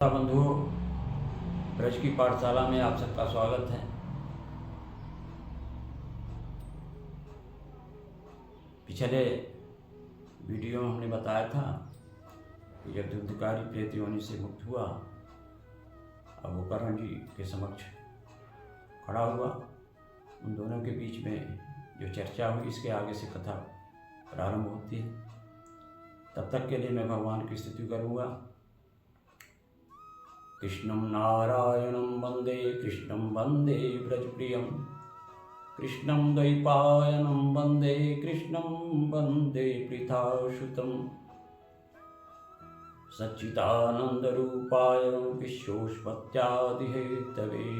बंधुओं, ब्रज की पाठशाला में आप सबका स्वागत है। पिछले वीडियो में हमने बताया था कि जब धुंधकारी प्रेत योनि से मुक्त हुआ, अब वो कर्ण जी के समक्ष खड़ा हुआ। उन दोनों के बीच में जो चर्चा हुई, इसके आगे से कथा प्रारंभ होती है। तब तक के लिए मैं भगवान की स्तुति करूँगा। कृष्णं नारायणं वन्दे कृष्णं वन्दे व्रजप्रियं, कृष्णं द्वैपायनं वन्दे कृष्णं वन्दे पृथासुतं, सच्चिदानन्दरूपाय विश्वोत्पत्त्यादिहेतवे,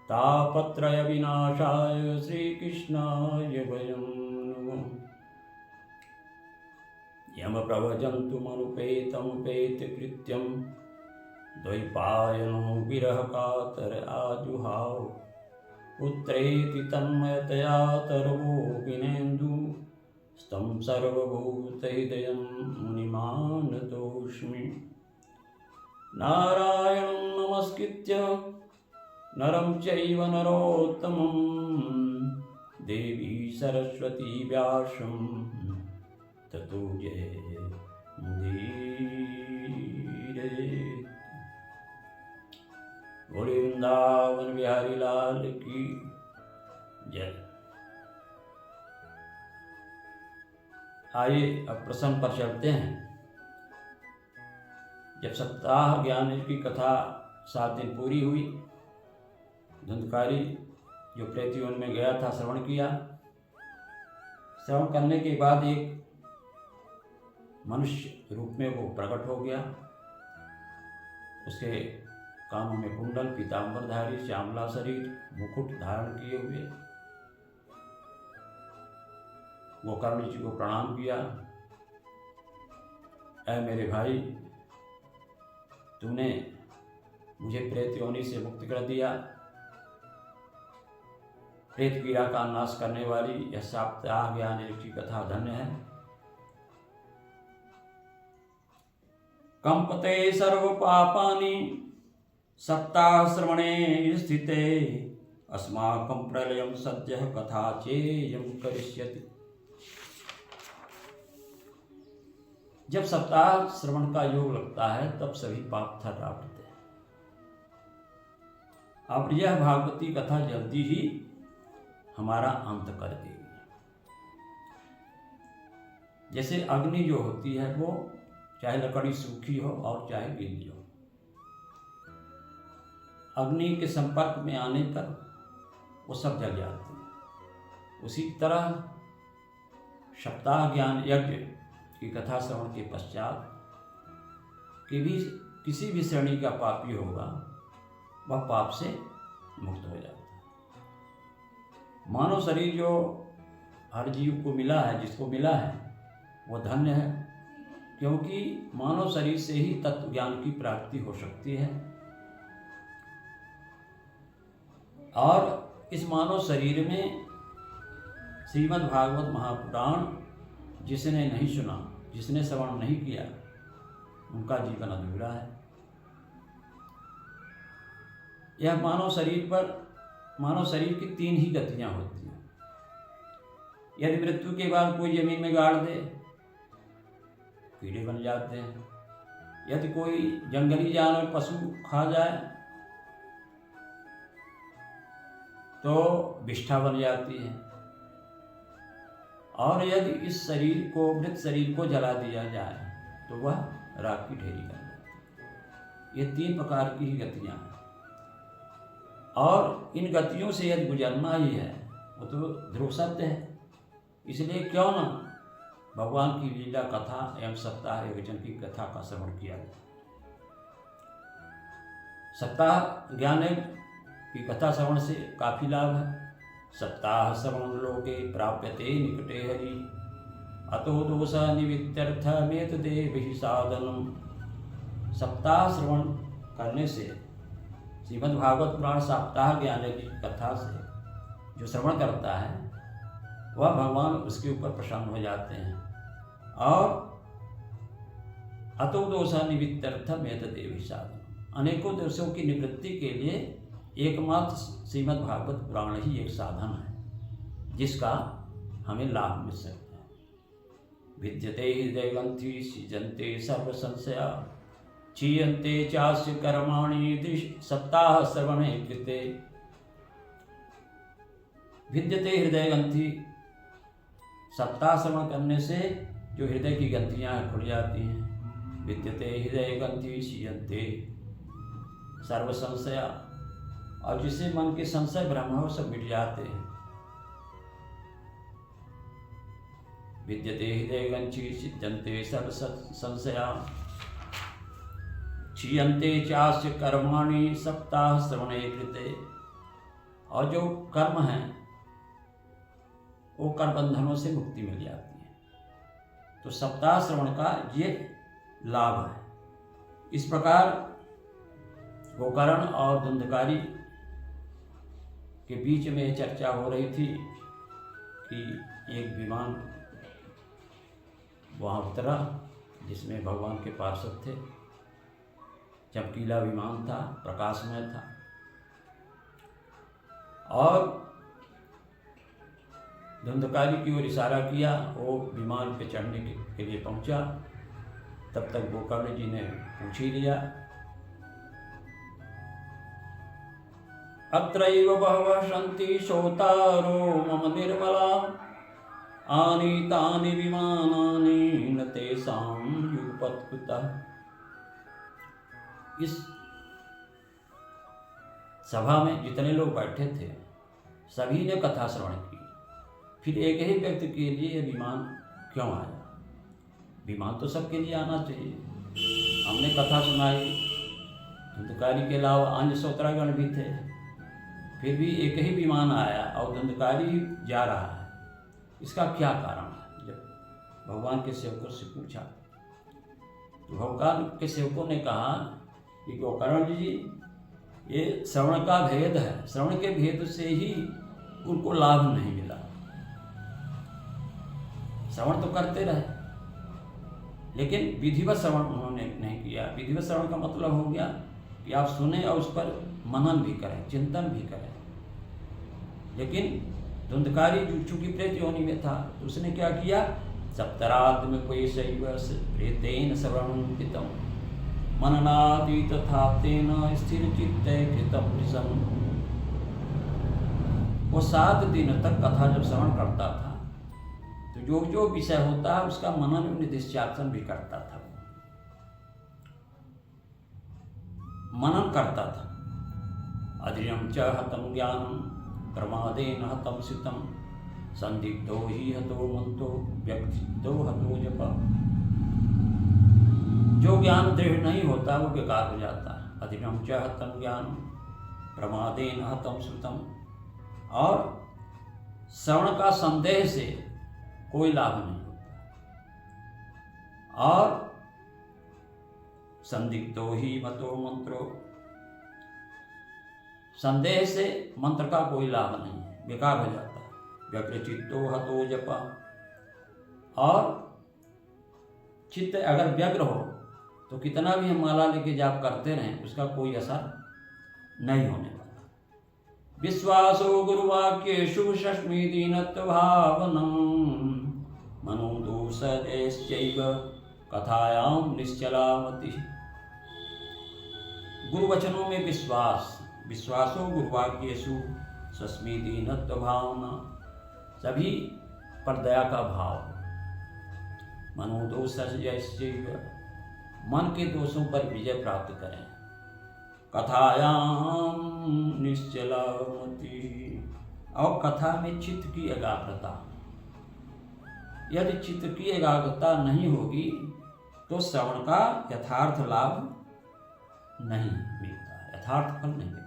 तापत्रयविनाशाय श्रीकृष्णाय वयं नमः। यमप्रव्रजन्तुमनुपेतमुपेतकृत्यं, द्वैपायनो विरहकातर आजुहाव, पुत्रेति तन्मयतया तरवोऽभिनेन्दु, स्तं सर्वभूतहृदयं मुनिमानतोऽस्मि। नारायणं नमस्कृत्य नरं चैव नरोत्तमं, देवी सरस्वती व्यासं ततो जयमुदीरये। बोले वृंदावन बिहारी लाल की जय। आइए अब प्रसंग पर चलते हैं। जब सप्ताह ज्ञान की कथा 7 दिन पूरी हुई, धुंधकारी जो प्रेत योनि में गया था श्रवण किया। श्रवण करने के बाद एक मनुष्य रूप में वो प्रकट हो गया। उसके कानों में कुंडल, पीताम्बरधारी, श्यामला शरीर, मुकुट धारण किए हुए। वो कर्ण जी को प्रणाम किया। ऐ मेरे भाई, तूने मुझे प्रेत योनि से मुक्त कर दिया। प्रेत पीड़ा का नाश करने वाली यह सप्ताह ज्ञान की कथा धन्य है। कंपते सर्व पापानि सप्ताह श्रवणे स्थिते, अस्माकं प्रलयं सद्यः कथा चेयं करिष्यति। जब सप्ताह श्रवण का योग लगता है, तब सभी पाप थर्रा पड़ते हैं। अब यह भागवती कथा जल्दी ही हमारा अंत कर देगी। जैसे अग्नि जो होती है, वो चाहे लकड़ी सूखी हो और चाहे गीली हो, अग्नि के संपर्क में आने पर वो सब जल जाती है। उसी तरह सप्ताह ज्ञान यज्ञ की कथा श्रवण के पश्चात किसी भी श्रेणी का पापी होगा, वह पाप से मुक्त हो जाता है। मानव शरीर जो हर जीव को मिला है, जिसको मिला है, वो धन्य है, क्योंकि मानव शरीर से ही तत्व ज्ञान की प्राप्ति हो सकती है। और इस मानव शरीर में श्रीमद् भागवत महापुराण जिसने नहीं सुना, जिसने श्रवण नहीं किया, उनका जीवन अधूरा है। यह मानव शरीर की 3 ही गतियां होती हैं। यदि मृत्यु के बाद कोई जमीन में गाड़ दे, कीड़े बन जाते हैं। यदि कोई जंगली जानवर, पशु खा जाए, तो विष्ठा बन जाती है। और यदि इस मृत शरीर को जला दिया जाए, तो वह राख की ढेरी बन जाती है। ये 3 प्रकार की ही गतियां हैं। और इन गतियों से यदि गुजरना ही है, वो तो ध्रुव सत्य है। इसलिए क्यों न भगवान की लीला कथा एवं सप्ताह यज्ञ की कथा का श्रवण किया जाए। सप्ताह ज्ञान की कथा श्रवण से काफी लाभ है। सप्ताह श्रवण लोके प्राप्यते निकटे हरि, अतो दोष निवृत्त्यर्थमेत देवहि साधनम। सप्ताह श्रवण करने से, श्रीमद् भागवत पुराण सप्ताह ज्ञान की कथा से जो श्रवण करता है, वह भगवान उसके ऊपर प्रसन्न हो जाते हैं और अतो दोषा निवृत्त्यर्थम एतदेव साधन। अनेकों दोषों की निवृत्ति के लिए एकमात्र श्रीमद् भागवत पुराण ही एक साधन है जिसका हमें लाभ मिल सकता है। विद्यते हृदयग्रंथि सृजन्ते सर्व संशया क्षीयन्ते चास्य कर्माणि सप्ताह श्रवणे कृते। विद्यते हृदयग्रंथि, सप्ताह श्रवण करने से जो हृदय की ग्रंथियाँ खुल जाती हैं। विद्यते हृदयग्रंथि क्षीयन्ते सर्व संशया, और जिससे मन के संशय भ्रम हो सब मिट जाते हैं। विद्यते हृदयग्रंथि छिद्यन्ते सर्व संशया क्षीयन्ते चास्य कर्माणि सप्ताह श्रवणे कृते। और जो कर्म है वो कर्म बंधनों से मुक्ति मिल जाती है। तो सप्ताह श्रवण का ये लाभ है। इस प्रकार गोकर्ण और धुंधकारी के बीच में चर्चा हो रही थी कि एक विमान वहाँ उतरा जिसमें भगवान के पार्षद थे। चमकीला विमान था, प्रकाशमय था, और धुंधकारी की ओर इशारा किया। वो विमान पे चढ़ने के लिए पहुंचा। तब तक गोकर्ण जी ने पूछ ही लिया, अत्रैव बहवः सन्ति श्रोतारो मम निर्मला आनीतानि विमानानि न तेषां युगपत्कृतः। इस सभा में जितने लोग बैठे थे सभी ने कथा श्रवण की। फिर एक ही व्यक्ति के लिए विमान क्यों आया? विमान तो सबके लिए आना चाहिए। हमने कथा सुनाई, धुंधकारी के अलावा अन्य 17 गण भी थे, फिर भी एक ही विमान आया और धुंधकारी जा रहा है। इसका क्या कारण है? जब भगवान के सेवकों से पूछा तो भगवान के सेवकों ने कहा कि गोकर्ण जी, ये श्रवण का भेद है, श्रवण के भेद से ही उनको लाभ नहीं मिला। श्रवण तो करते रहे लेकिन विधिवत श्रवण उन्होंने नहीं किया। विधिवत श्रवण का मतलब हो गया कि आप सुने और उस पर मनन भी करें, चिंतन भी करें। लेकिन धुंधकारी चूंकि प्रेत योनि में था तो उसने क्या किया? सप्तरात्म कोई शैव प्रेतेन श्रवणोन्वितं मननादि तथा तेन स्थिर चित्ते कृतं वृषं। वो 7 दिन तक कथा जब श्रवण करता था तो जो जो विषय होता है उसका मनन और निधिध्यासन भी करता था, मनन करता था। अधीरं च हतं ज्ञानं प्रमादेन हतं सितं संदिग्धो ही हतो मंतो व्यक्तितो हतो जपा। जो ज्ञान दृढ़ नहीं होता वो बेकार हो जाता है। अधीरं च हतं ज्ञानं प्रमादेन हतं श्रुतं। और श्रवण का संदेह से कोई लाभ नहीं होता। और संदिग्धो ही मतो मंत्रो, संदेह से मंत्र का कोई लाभ नहीं है, बेकार हो जाता है। व्यग्रचित्तो हतो जपा। और चित्त अगर व्यग्र हो तो कितना भी हम माला लेके जाप करते रहें उसका कोई असर नहीं होने वाला। विश्वासो गुरुवाक्येषु शश्मी दीनत्व भावनम् मनो दोषैश्चैव कथायां निश्चलामति। गुरुवचनों में विश्वास, विश्वासो गुरुवाक्येषु शश्मी दीनत्व भावना, सभी पर दया का भाव। मनो दोषैश्चैव, मन के दोषों पर विजय प्राप्त करें। कथायां निश्चलामति, और कथा में चित्त की एकाग्रता। यदि चित्त की एकाग्रता नहीं होगी तो श्रवण का यथार्थ लाभ नहीं मिलता, यथार्थ फल नहीं मिलेगा।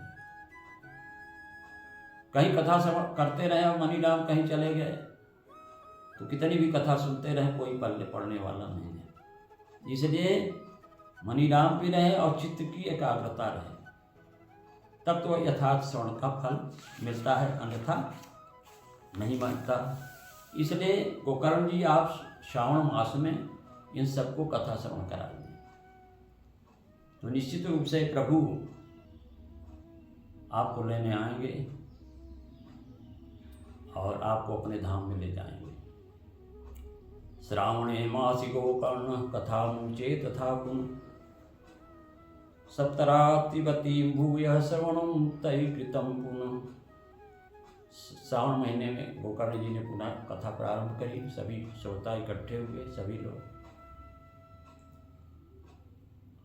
कहीं कथा श्रवण करते रहे और मनीराम कहीं चले गए तो कितनी भी कथा सुनते रहे कोई पल्ले पड़ने वाला नहीं है। इसलिए मनीराम भी रहे और चित्त की एकाग्रता रहे, तब तो यथार्थ श्रवण का फल मिलता है, अन्यथा नहीं मिलता। इसलिए गोकर्ण जी आप श्रावण मास में इन सबको कथा श्रवण कराइए। तो निश्चित रूप से प्रभु आपको लेने आएंगे और आपको अपने धाम में ले जाएंगे। श्रावणे मासि गोकर्ण कथा मुचे तथा पुन सप्तरातिवतीं भूयः श्रवणं तयि कृतं पुनः। श्रावण महीने में गोकर्ण जी ने पुनः कथा प्रारंभ करी। सभी श्रोता इकट्ठे हुए, सभी लोग,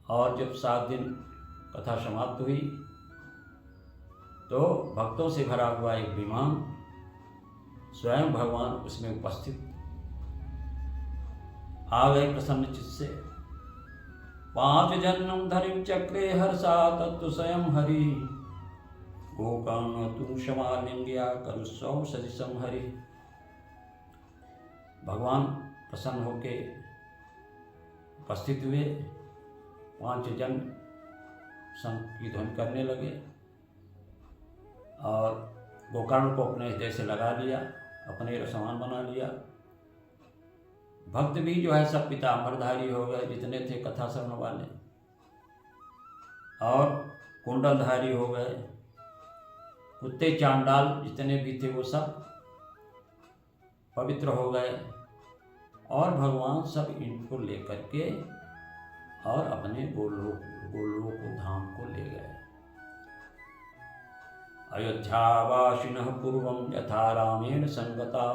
और जब 7 दिन कथा समाप्त हुई तो भक्तों से भरा हुआ एक विमान, स्वयं भगवान उसमें उपस्थित आ गए प्रसन्न चित्त से। 5 जन्म धरिम चक्रे हर्षा तत्व स्वयं हरि, गोकर्ण तू क्षमालिंग्या करुस्व सदिशं हरि। भगवान प्रसन्न होके उपस्थित हुए, 5 जन शंख की ध्वनि करने लगे और गोकर्ण को अपने हृदय से लगा लिया, अपने समान बना लिया। भक्त भी जो है सब पीताम्बरधारी हो गए, जितने थे कथा श्रवण वाले, और कुंडलधारी हो गए। कुत्ते चांडाल जितने भी थे वो सब पवित्र हो गए, और भगवान सब इनको लेकर के और अपने गोलोक धाम को ले गए। अयोध्यावासिनः पूर्वं यथा रामेण संगता,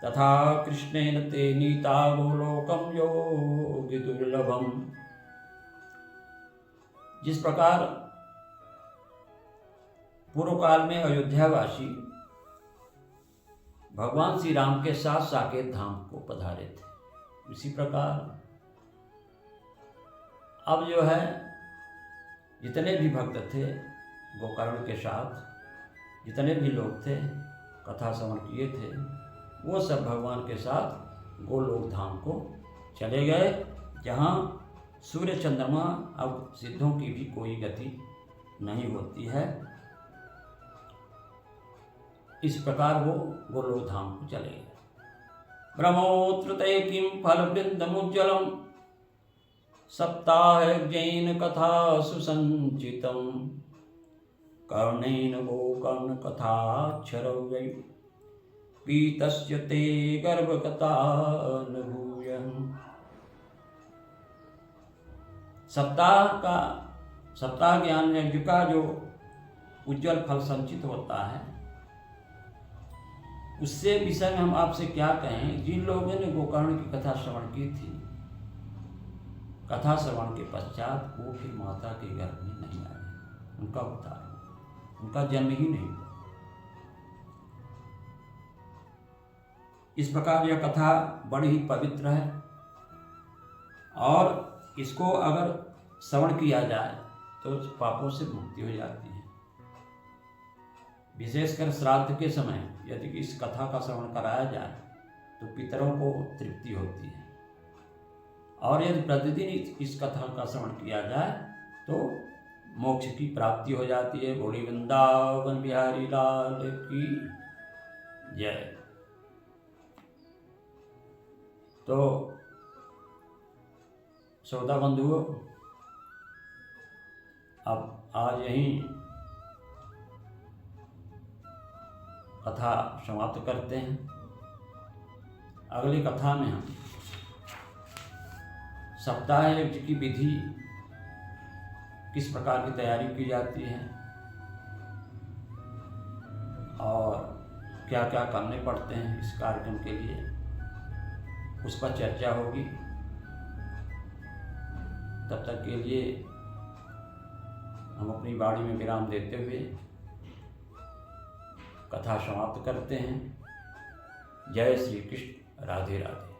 तथा कृष्णेन ते नीता गोलोकं योगी दुर्लभम। जिस प्रकार पूर्व काल में अयोध्यावासी भगवान श्री राम के साथ साकेत धाम को पधारे थे, इसी प्रकार अब जो है जितने भी भक्त थे गोकर्ण के साथ, जितने भी लोग थे कथा श्रवण किए थे, वो सब भगवान के साथ गोलोक धाम को चले गए, जहाँ सूर्य चंद्रमा अब सिद्धों की भी कोई गति नहीं होती है। इस प्रकार वो गोलोक धाम को चले गए। ब्रह्मोत्र ते किं फलवृन्दमुज्ज्वलं, सप्ताहयज्ञेन कथा सुसञ्चितं, कर्णेन गोकर्ण कथाक्षरौ वै, पीतस्य ते गर्भकथा न भूयः। सप्ताह ज्ञान यज्ञ का जो उज्जवल फल संचित होता है, उससे विषय में हम आपसे क्या कहें। जिन लोगों ने गोकर्ण की कथा श्रवण की थी, कथा श्रवण के पश्चात वो फिर माता के गर्भ में नहीं आए, उनका अवतार, उनका जन्म ही नहीं हुआ। इस प्रकार यह कथा बड़ी ही पवित्र है, और इसको अगर श्रवण किया जाए तो पापों से मुक्ति हो जाती है। विशेषकर श्राद्ध के समय यदि इस कथा का श्रवण कराया जाए तो पितरों को तृप्ति होती है, और यदि प्रतिदिन इस कथा का श्रवण किया जाए तो मोक्ष की प्राप्ति हो जाती है। बोली वृंदावन बिहारी लाल की जय। तो श्रोता बंधुओं, अब आज यहीं कथा समाप्त करते हैं। अगली कथा में हम सप्ताह यज्ञ की विधि, किस प्रकार की तैयारी की जाती है और क्या क्या करने पड़ते हैं इस कार्यक्रम के लिए, उस पर चर्चा होगी। तब तक के लिए हम अपनी वाणी में विराम देते हुए कथा समाप्त करते हैं। जय श्री कृष्ण, राधे राधे।